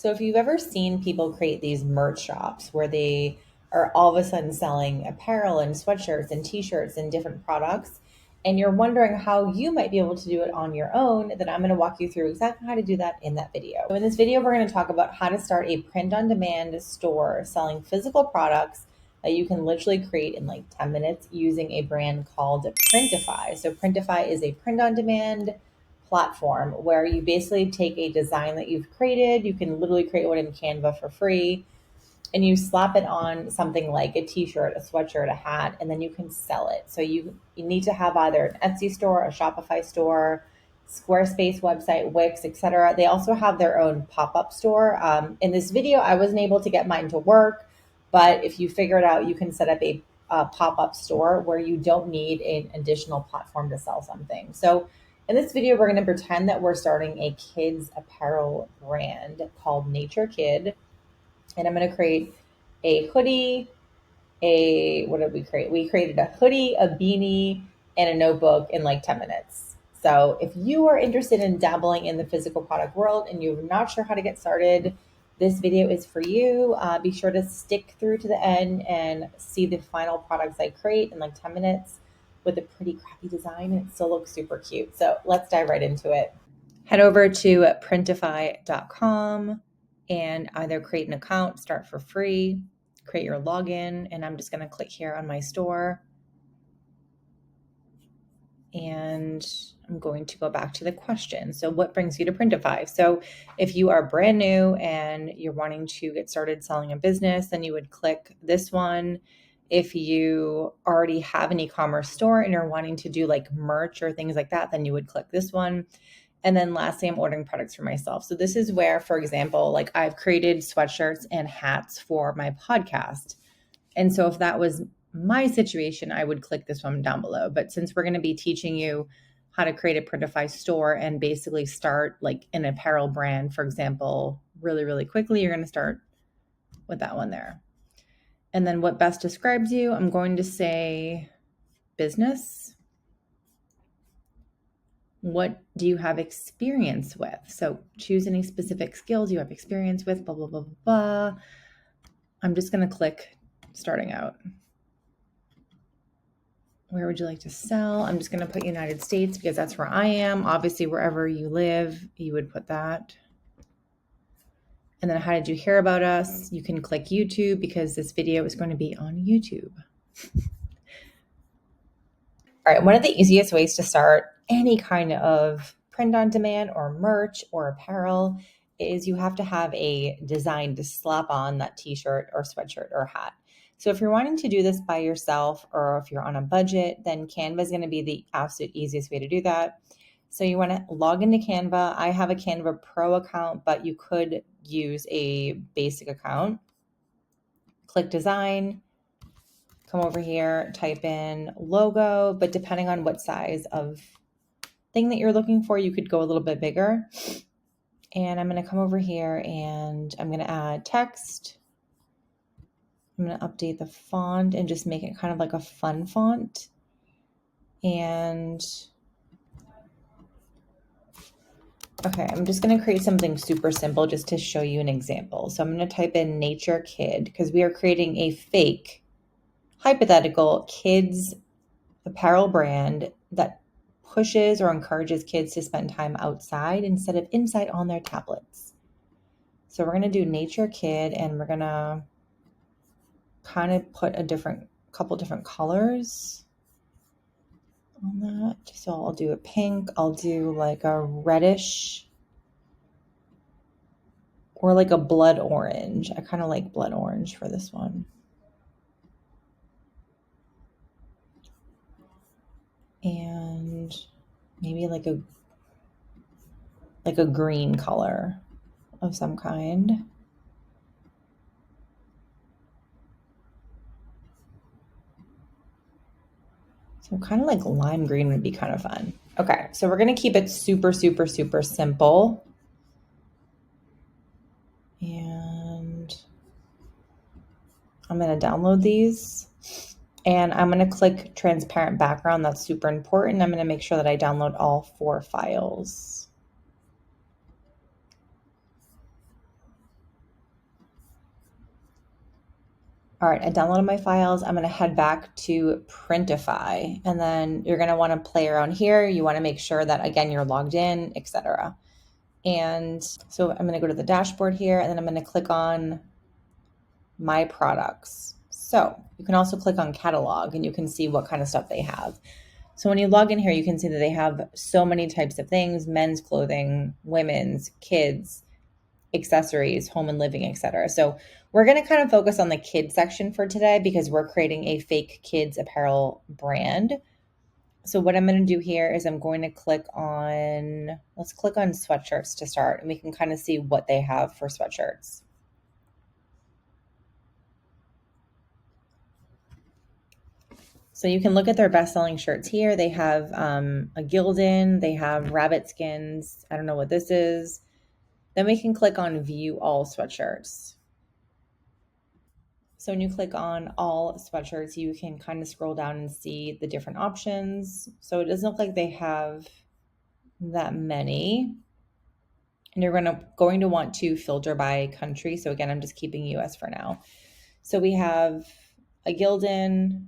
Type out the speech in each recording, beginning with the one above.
So if you've ever seen people create these merch shops where they are all of a sudden selling apparel and sweatshirts and t-shirts and different products, and you're wondering how you might be able to do it on your own, then I'm going to walk you through exactly how to do that in that video. So in this video, we're going to talk about how to start a print-on-demand store selling physical products that you can literally create in like 10 minutes using a brand called Printify. So Printify is a print-on-demand platform where you basically take a design that you've created. You can literally create one in Canva for free, and you slap it on something like a t-shirt, a sweatshirt, a hat, and then you can sell it. So you need to have either an Etsy store, a Shopify store, Squarespace website, Wix, etc. They also have their own pop-up store. In this video, I wasn't able to get mine to work, but if you figure it out, you can set up a pop-up store where you don't need an additional platform to sell something. So in this video, we're going to pretend that we're starting a kids apparel brand called Nature Kid. And I'm going to create a hoodie, what did we create? We created a hoodie, a beanie, and a notebook in like 10 minutes. So if you are interested in dabbling in the physical product world and you're not sure how to get started, this video is for you. Be sure to stick through to the end and see the final products I create in like 10 minutes with a pretty crappy design, and it still looks super cute. So let's dive right into it. Head over to printify.com and either create an account, start for free, create your login, and I'm just going to click here on my store. And I'm going to go back to the question. So what brings you to Printify? So if you are brand new and you're wanting to get started selling a business, then you would click this one. If you already have an e-commerce store and you're wanting to do like merch or things like that, then you would click this one. And then lastly, I'm ordering products for myself. So this is where, for example, like I've created sweatshirts and hats for my podcast. And so if that was my situation, I would click this one down below. But since we're going to be teaching you how to create a Printify store and basically start like an apparel brand, for example, really, really quickly, you're going to start with that one there. And then what best describes you? I'm going to say business. What do you have experience with? So choose any specific skills you have experience with, blah, blah, blah, blah. I'm just going to click starting out. Where would you like to sell? I'm just going to put United States because that's where I am. Obviously, wherever you live, you would put that. And then how did you hear about us? You can click YouTube because this video is going to be on YouTube. All right, one of the easiest ways to start any kind of print on demand or merch or apparel is you have to have a design to slap on that t-shirt or sweatshirt or hat. So if you're wanting to do this by yourself or if you're on a budget, then Canva is going to be the absolute easiest way to do that. So you want to log into Canva. I have a Canva Pro account, but you could use a basic account. Click design. Come over here, type in logo, but depending on what size of thing that you're looking for, you could go a little bit bigger. And I'm going to come over here and I'm going to add text. I'm going to update the font and just make it kind of like a fun font. And okay, I'm just going to create something super simple just to show you an example. So I'm going to type in Nature Kid because we are creating a fake hypothetical kids apparel brand that pushes or encourages kids to spend time outside instead of inside on their tablets. So we're going to do Nature Kid and we're going to kind of put couple different colors on that. So I'll do a pink, I'll do like a reddish or like a blood orange. I kind of like blood orange for this one. And maybe like a green color of some kind. So kind of like lime green would be kind of fun. Okay, so we're going to keep it super, super, super simple. And I'm going to download these. And I'm going to click transparent background. That's super important. I'm going to make sure that I download all 4 files. All right, I downloaded my files. I'm going to head back to Printify, and then you're going to want to play around here. You want to make sure that, again, you're logged in, etc. And so I'm going to go to the dashboard here, and then I'm going to click on My Products. So you can also click on Catalog, and you can see what kind of stuff they have. So when you log in here, you can see that they have so many types of things: men's clothing, women's, kids, accessories, home and living, etc. So we're going to kind of focus on the kids section for today because we're creating a fake kids apparel brand. So what I'm going to do here is I'm going to let's click on sweatshirts to start, and we can kind of see what they have for sweatshirts. So you can look at their best-selling shirts here. They have a Gildan, they have rabbit skins. I don't know what this is. Then we can click on view all sweatshirts. So when you click on all sweatshirts, you can kind of scroll down and see the different options. So it doesn't look like they have that many. And you're going to want to filter by country. So again, I'm just keeping US for now. So we have a Gildan.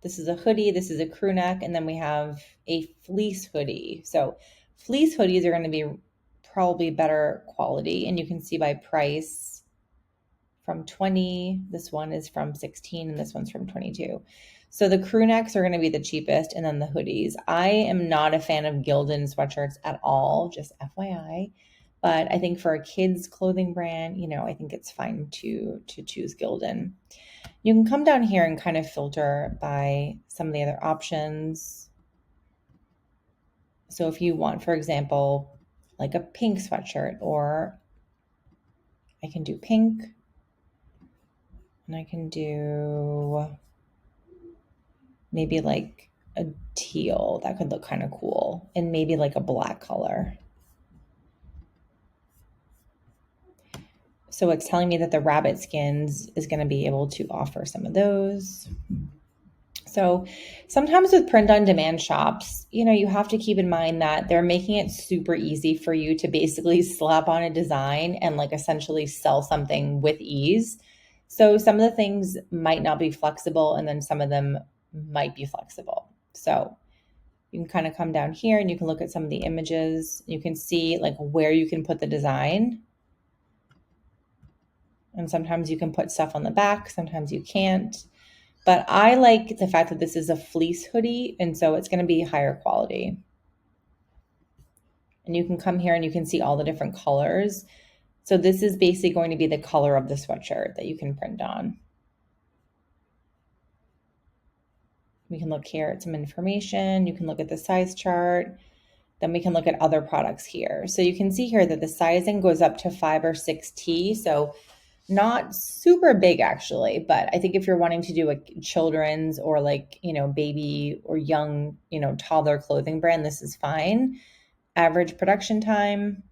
This is a hoodie. This is a crew neck. And then we have a fleece hoodie. So fleece hoodies are going to be probably better quality. And you can see by price from 20. This one is from 16 and this one's from 22. So the crew necks are going to be the cheapest, and then the hoodies. I am not a fan of Gildan sweatshirts at all, just FYI. But I think for a kids clothing brand, I think it's fine to choose Gildan. You can come down here and kind of filter by some of the other options. So if you want, for example, like a pink sweatshirt, or I can do pink, and I can do maybe like a teal. That could look kind of cool, and maybe like a black color. So it's telling me that the rabbit skins is going to be able to offer some of those. So sometimes with print on demand shops, you have to keep in mind that they're making it super easy for you to basically slap on a design and like essentially sell something with ease. So some of the things might not be flexible, and then some of them might be flexible. So you can kind of come down here and you can look at some of the images. You can see like where you can put the design. And sometimes you can put stuff on the back, sometimes you can't. But I like the fact that this is a fleece hoodie, and so it's going to be higher quality. And you can come here and you can see all the different colors. So this is basically going to be the color of the sweatshirt that you can print on. We can look here at some information. You can look at the size chart. Then we can look at other products here. So you can see here that the sizing goes up to 5 or 6T. So not super big actually, but I think if you're wanting to do a children's or like, baby or young, toddler clothing brand, this is fine. Average production time,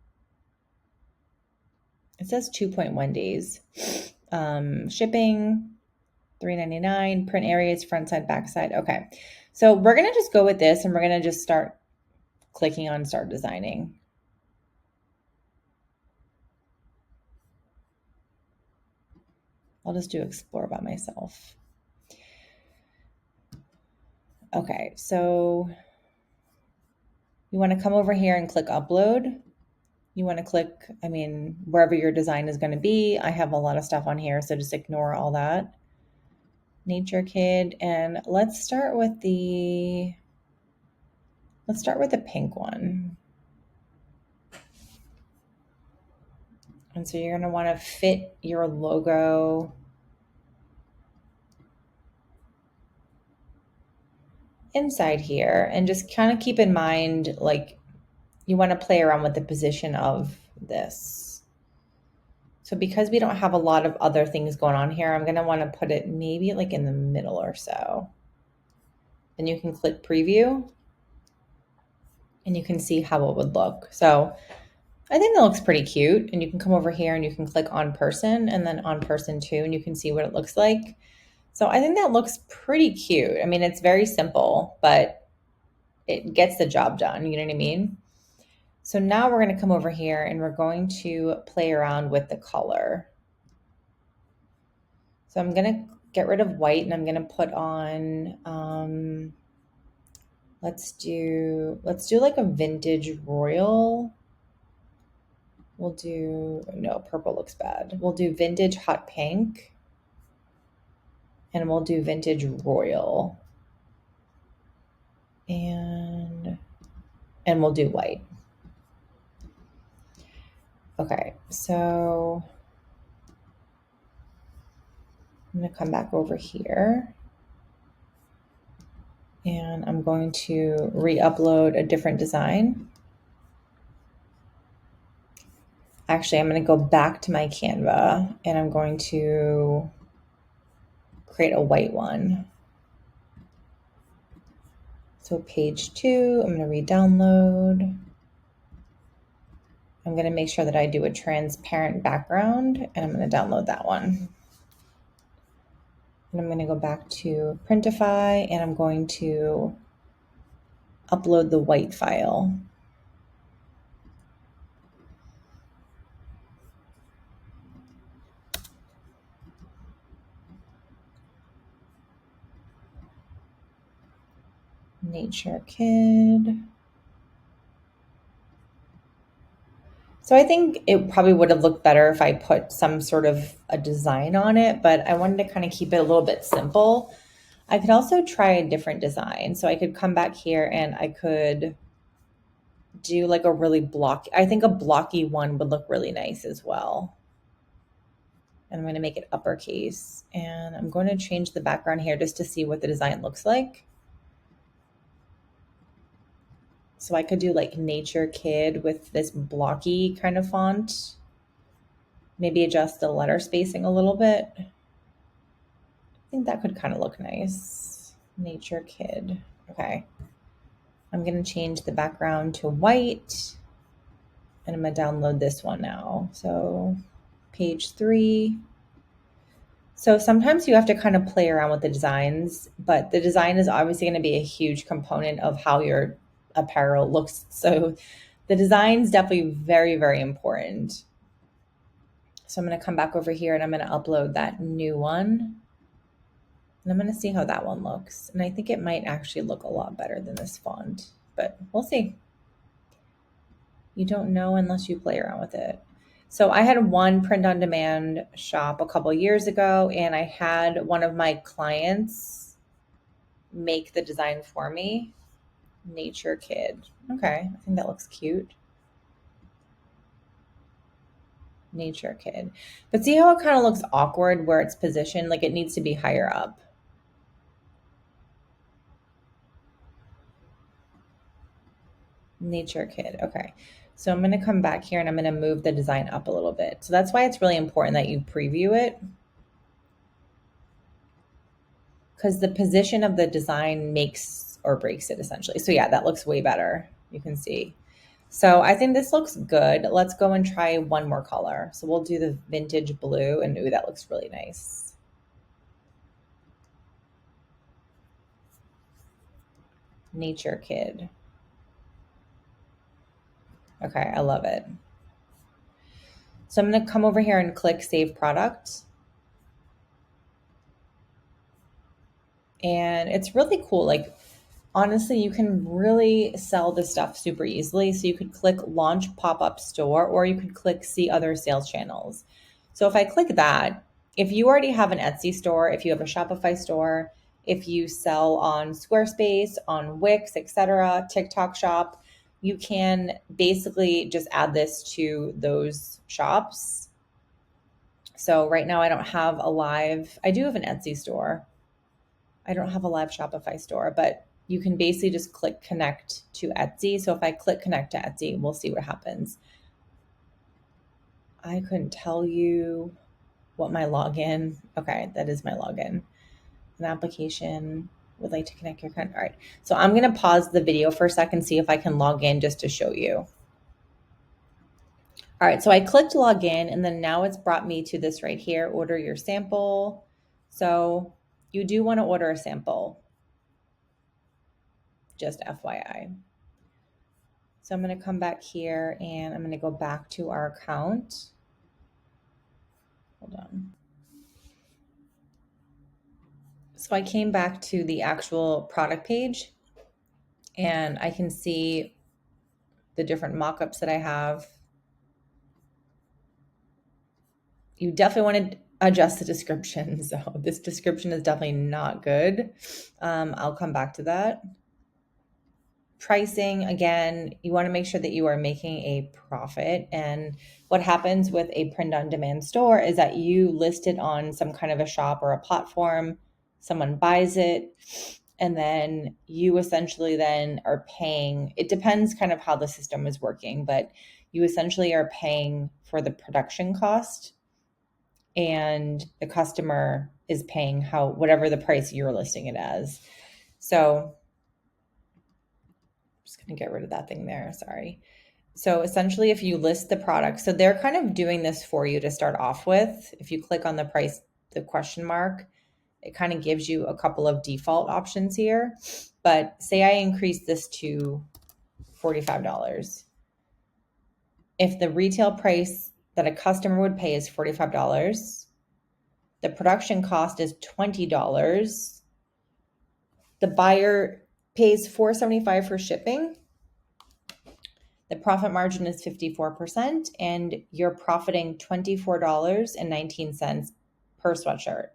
it says 2.1 days. Shipping, $3.99. Print areas, front side, back side. Okay. So we're going to just go with this, and we're going to just start clicking on start designing. I'll just do explore by myself. Okay, so you want to come over here and click upload. You want to click, wherever your design is going to be. I have a lot of stuff on here, so just ignore all that. Nature Kid, and let's start with the pink one. And so you're going to want to fit your logo inside here, and just kind of keep in mind, like, you want to play around with the position of this. So because we don't have a lot of other things going on here, I'm going to want to put it maybe like in the middle or so. Then you can click preview, and you can see how it would look. So I think that looks pretty cute. And you can come over here and you can click on person, and then on person too, and you can see what it looks like. So I think that looks pretty cute. It's very simple, but it gets the job done. You know what I mean? So now we're going to come over here and we're going to play around with the color. So I'm going to get rid of white, and I'm going to put on, let's do like a vintage royal. No, purple looks bad. We'll do vintage hot pink, and we'll do vintage royal, and we'll do white. Okay, so I'm going to come back over here, and I'm going to re-upload a different design. Actually, I'm going to go back to my Canva, and I'm going to create a white one. So page 2, I'm going to re-download. I'm going to make sure that I do a transparent background, and I'm going to download that one. And I'm going to go back to Printify, and I'm going to upload the white file. Nature Kid. So I think it probably would have looked better if I put some sort of a design on it, but I wanted to kind of keep it a little bit simple. I could also try a different design. So I could come back here and I could do like a really blocky, I think a blocky one would look really nice as well. And I'm going to make it uppercase, and I'm going to change the background here just to see what the design looks like. So I could do like Nature Kid with this blocky kind of font. Maybe adjust the letter spacing a little bit. I think that could kind of look nice. Nature Kid. Okay. I'm going to change the background to white, and I'm going to download this one now. So page 3. So sometimes you have to kind of play around with the designs, but the design is obviously going to be a huge component of how your apparel looks. So the design is definitely very, very important. So I'm going to come back over here, and I'm going to upload that new one. And I'm going to see how that one looks. And I think it might actually look a lot better than this font, but we'll see. You don't know unless you play around with it. So I had one print-on-demand shop a couple years ago, and I had one of my clients make the design for me. Nature Kid. Okay, I think that looks cute. Nature Kid. But see how it kind of looks awkward where it's positioned? Like it needs to be higher up. Nature Kid. Okay. So I'm going to come back here, and I'm going to move the design up a little bit. So that's why it's really important that you preview it, because the position of the design makes or breaks it essentially. So yeah, that looks way better. You can see. So I think this looks good. Let's go and try one more color. So we'll do the vintage blue, and ooh, that looks really nice. Nature Kid. Okay, I love it. So I'm going to come over here and click Save Product. And it's really cool. Like, honestly, you can really sell this stuff super easily. So you could click Launch Pop-Up Store, or you could click See Other Sales Channels. So if I click that, if you already have an Etsy store, if you have a Shopify store, if you sell on Squarespace, on Wix, etc., TikTok Shop, you can basically just add this to those shops. So right now I don't have a live, I do have an Etsy store. I don't have a live Shopify store, but you can basically just click connect to Etsy. So if I click connect to Etsy, we'll see what happens. I couldn't tell you what my login. Okay, that is my login. An application would like to connect your account. All right. So I'm going to pause the video for a second, see if I can log in just to show you. All right. So I clicked log in, and then now it's brought me to this right here, order your sample. So you do want to order a sample, just FYI. So I'm going to come back here, and I'm going to go back to our account. Hold on. So I came back to the actual product page and I can see the different mock-ups that I have. You definitely want to adjust the description. So this description is definitely not good. I'll come back to that. Pricing, again, you want to make sure that you are making a profit. And what happens with a print on demand store is that you list it on some kind of a shop or a platform, someone buys it, and then you essentially then are paying. It depends kind of how the system is working, but you essentially are paying for the production cost and the customer is paying whatever the price you're listing it as. So I'm just going to get rid of that thing there. Sorry. So essentially, if you list the product, so they're kind of doing this for you to start off with. If you click on the price, the question mark, it kind of gives you a couple of default options here. But say I increase this to $45. If the retail price that a customer would pay is $45, the production cost is $20. The buyer pays $4.75 for shipping. The profit margin is 54%, and you're profiting $24.19 per sweatshirt.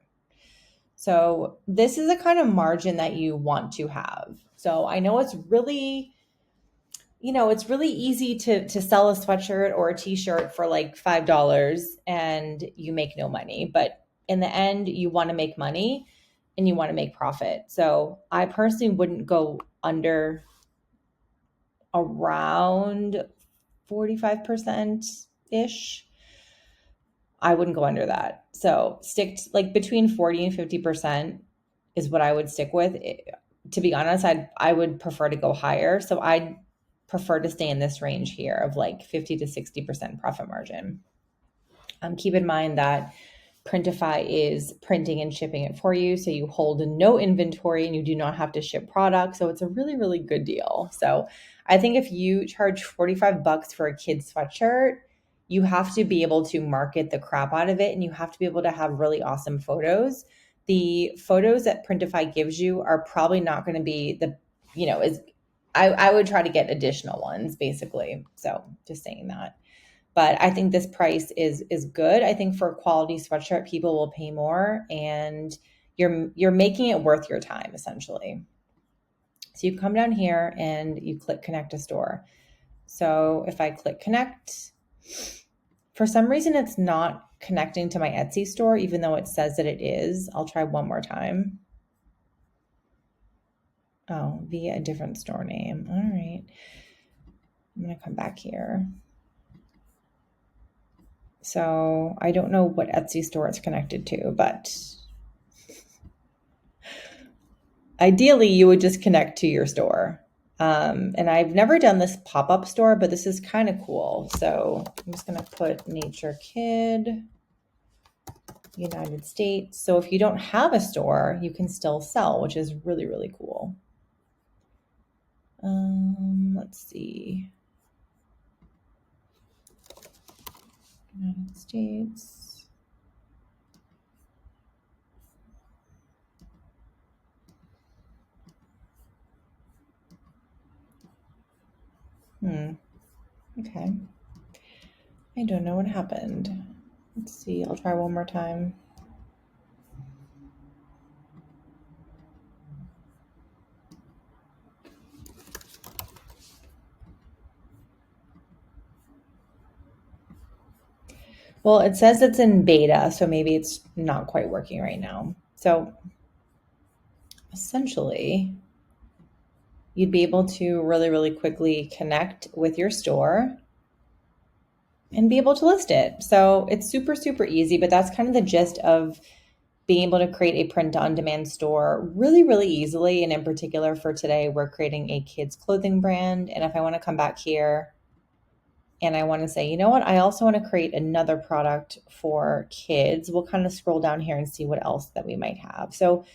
So this is a kind of margin that you want to have. So I know it's really, it's really easy to sell a sweatshirt or a t-shirt for like $5 and you make no money. But in the end, you want to make money and you want to make profit. So I personally wouldn't go under around 45% ish. I wouldn't go under that. So stick to, like between 40 and 50% is what I would stick with. To be honest, I would prefer to go higher. So I'd prefer to stay in this range here of like 50 to 60% profit margin. Keep in mind that Printify is printing and shipping it for you. So you hold no inventory and you do not have to ship product. So it's a really, really good deal. So I think if you charge $45 for a kid's sweatshirt, you have to be able to market the crap out of it and you have to be able to have really awesome photos. The photos that Printify gives you are probably not going to be I would try to get additional ones basically. So just saying that. But I think this price is good. I think for a quality sweatshirt, people will pay more and you're making it worth your time essentially. So you come down here and you click connect to store. So if I click connect, for some reason it's not connecting to my Etsy store, even though it says that it is. I'll try one more time. Oh, via a different store name. All right. I'm going to come back here. So I don't know what Etsy store it's connected to, but ideally you would just connect to your store. And I've never done this pop-up store, but this is kind of cool. So I'm just going to put Nature Kid, United States. So if you don't have a store, you can still sell, which is really, really cool. Let's see. United States. Okay. I don't know what happened. Let's see. I'll try one more time. Well, it says it's in beta, so maybe it's not quite working right now. So essentially, you'd be able to really, really quickly connect with your store and be able to list it. So it's super, super easy, but that's kind of the gist of being able to create a print on demand store really, really easily. And in particular for today, we're creating a kids clothing brand. And if I want to come back here and I want to say, you know what, I also want to create another product for kids, we'll kind of scroll down here and see what else that we might have. So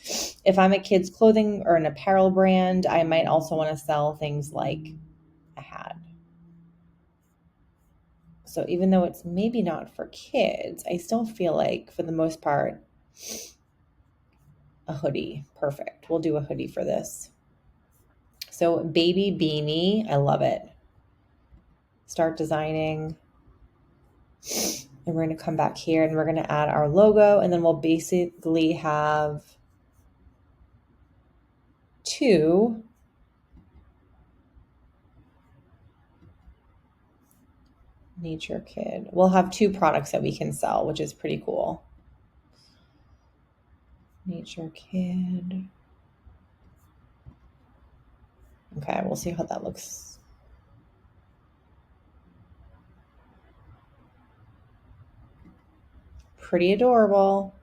if I'm a kids clothing or an apparel brand, I might also want to sell things like a hat. So even though it's maybe not for kids, I still feel like for the most part, A hoodie. Perfect. We'll do a hoodie for this. So baby beanie. I love it. Start designing. And we're going to come back here and we're going to add our logo. And then we'll basically have 2 Nature Kid. We'll have 2 products that we can sell, which is pretty cool. Nature Kid. Okay, we'll see how that looks. Pretty adorable.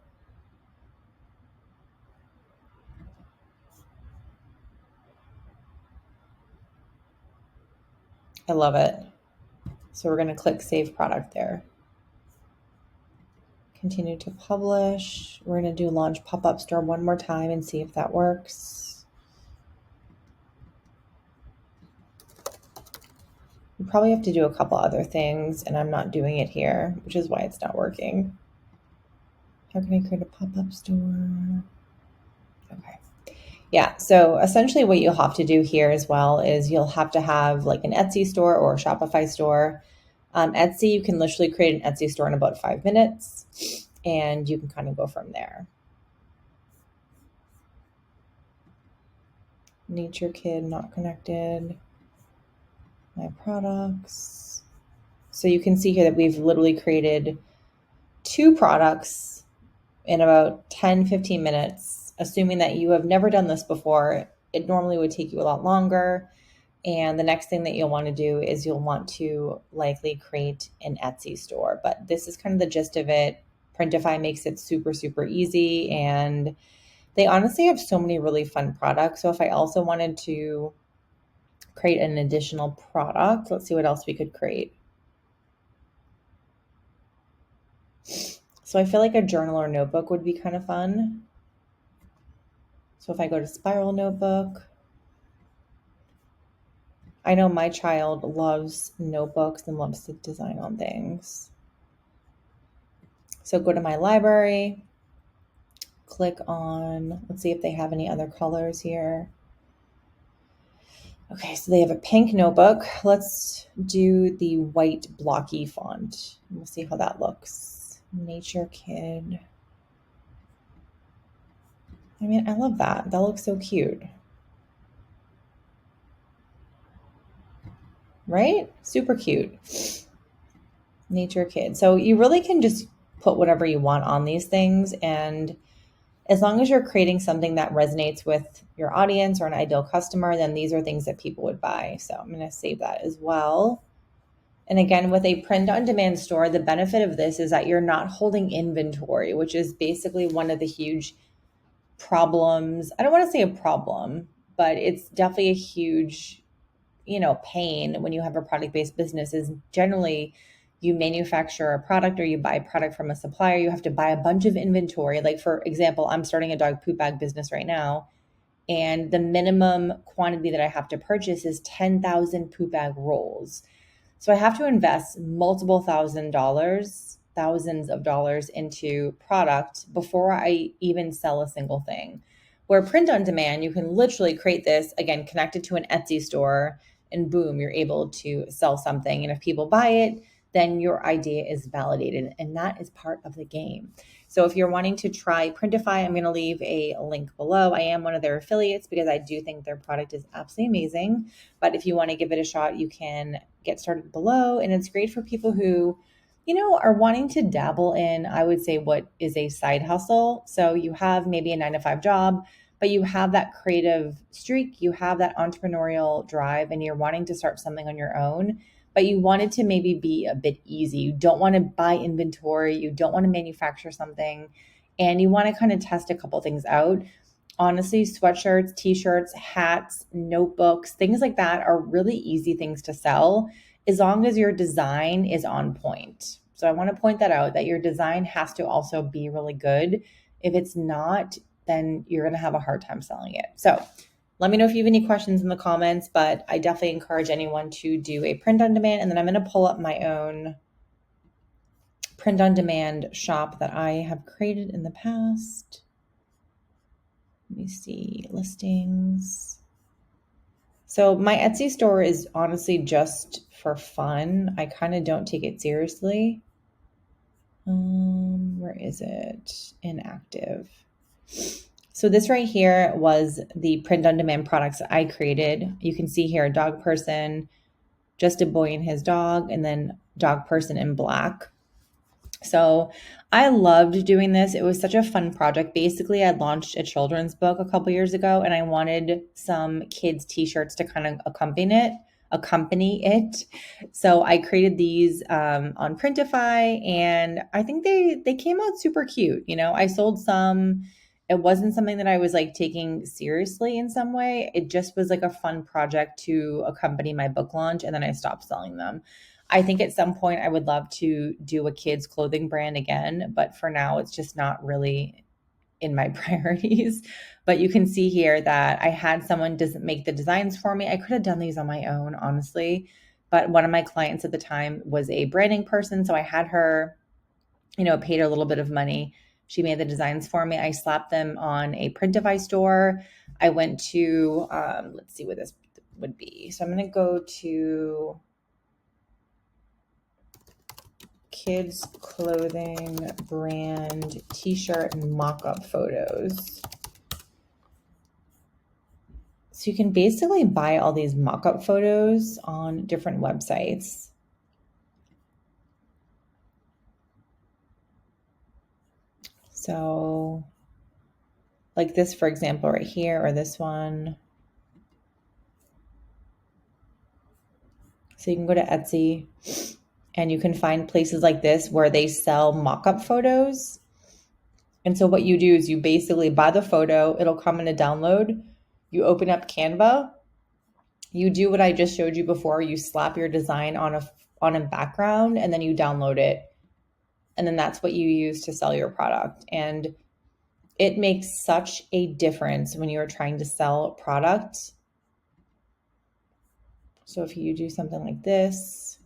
I love it. So we're going to click Save Product there. Continue to publish. We're going to do Launch Pop-Up Store one more time and see if that works. We probably have to do a couple other things, and I'm not doing it here, which is why it's not working. How can I create a pop-up store? Okay. Yeah, so essentially what you'll have to do here as well is you'll have to have like an Etsy store or a Shopify store. Etsy, you can literally create an Etsy store in about 5 minutes, and you can kind of go from there. Nature Kid not connected. My products. So you can see here that we've literally created 2 products in about 10-15 minutes. Assuming that you have never done this before, it normally would take you a lot longer. And the next thing that you'll want to do is you'll want to likely create an Etsy store. But this is kind of the gist of it. Printify makes it super, super easy. And they honestly have so many really fun products. So if I also wanted to create an additional product, let's see what else we could create. So I feel like a journal or notebook would be kind of fun. So if I go to Spiral Notebook, I know my child loves notebooks and loves to design on things. So go to my library, click on, let's see if they have any other colors here. Okay, so they have a pink notebook. Let's do the white blocky font. We'll see how that looks. Nature Kid. I mean, I love that. That looks so cute. Right? Super cute. Nature Kid. So you really can just put whatever you want on these things. And as long as you're creating something that resonates with your audience or an ideal customer, then these are things that people would buy. So I'm going to save that as well. And again, with a print-on-demand store, the benefit of this is that you're not holding inventory, which is basically one of the huge problems. I don't want to say a problem, but it's definitely a huge, pain when you have a product-based business is generally you manufacture a product or you buy a product from a supplier, you have to buy a bunch of inventory. Like for example, I'm starting a dog poop bag business right now, and the minimum quantity that I have to purchase is 10,000 poop bag rolls. So I have to invest multiple thousands of dollars into product before I even sell a single thing. Where print on demand, you can literally create this, again, connected to an Etsy store, and boom, you're able to sell something. And if people buy it, then your idea is validated. And that is part of the game. So if you're wanting to try Printify, I'm going to leave a link below. I am one of their affiliates because I do think their product is absolutely amazing. But if you want to give it a shot, you can get started below. And it's great for people who, are wanting to dabble in, I would say, what is a side hustle. So you have maybe a 9-to-5 job, but you have that creative streak, you have that entrepreneurial drive, and you're wanting to start something on your own, but you want it to maybe be a bit easy. You don't want to buy inventory, you don't want to manufacture something, and you want to kind of test a couple things out. Honestly, sweatshirts, t-shirts, hats, notebooks, things like that are really easy things to sell as long as your design is on point. So I want to point that out, that your design has to also be really good. If it's not, then you're going to have a hard time selling it. So let me know if you have any questions in the comments, but I definitely encourage anyone to do a print on demand. And then I'm going to pull up my own print on demand shop that I have created in the past. Let me see, listings. So my Etsy store is honestly just for fun. I kind of don't take it seriously. Where is it? Inactive. So this right here was the print on demand products that I created. You can see here, dog person, just a boy and his dog, and then dog person in black. So I loved doing this. It was such a fun project. Basically, I launched a children's book a couple years ago, and I wanted some kids' t-shirts to kind of accompany it. So I created these on Printify, and I think they came out super cute. You know, I sold some. It wasn't something that I was like taking seriously in some way. It just was like a fun project to accompany my book launch, and then I stopped selling them. I think at some point I would love to do a kids clothing brand again, but for now it's just not really in my priorities. But you can see here that I had someone make the designs for me. I could have done these on my own, honestly, but one of my clients at the time was a branding person, so I had her, paid her a little bit of money. She made the designs for me. I slapped them on a Printify store. I went to, let's see what this would be. So I'm going to go to kids clothing brand t-shirt and mock-up photos. So you can basically buy all these mock-up photos on different websites. So like this, for example, right here, or this one. So you can go to Etsy and you can find places like this where they sell mock-up photos. And so what you do is you basically buy the photo, it'll come in a download. You open up Canva, you do what I just showed you before, you slap your design on a background, and then you download it. And then that's what you use to sell your product. And it makes such a difference when you're trying to sell product. So if you do something like this,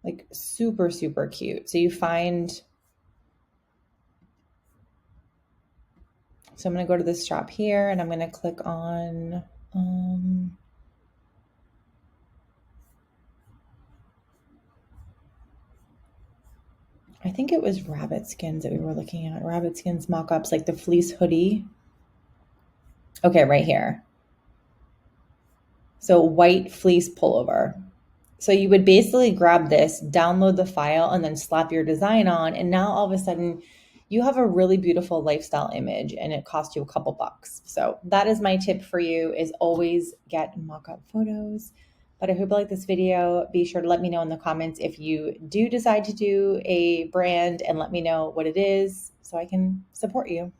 like super, super cute. So you find, so I'm going to go to this shop here and I'm going to click on, I think it was rabbit skins that we were looking at, rabbit skins mock-ups, like the fleece hoodie. Okay, right here. So white fleece pullover. So you would basically grab this, download the file, and then slap your design on. And now all of a sudden you have a really beautiful lifestyle image and it costs you a couple bucks. So that is my tip for you, is always get mock-up photos. But I hope you like this video. Be sure to let me know in the comments if you do decide to do a brand, and let me know what it is so I can support you.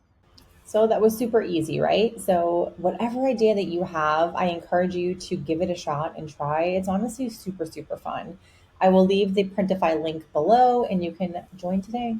So that was super easy, right? So whatever idea that you have, I encourage you to give it a shot and try. It's honestly super, super fun. I will leave the Printify link below and you can join today.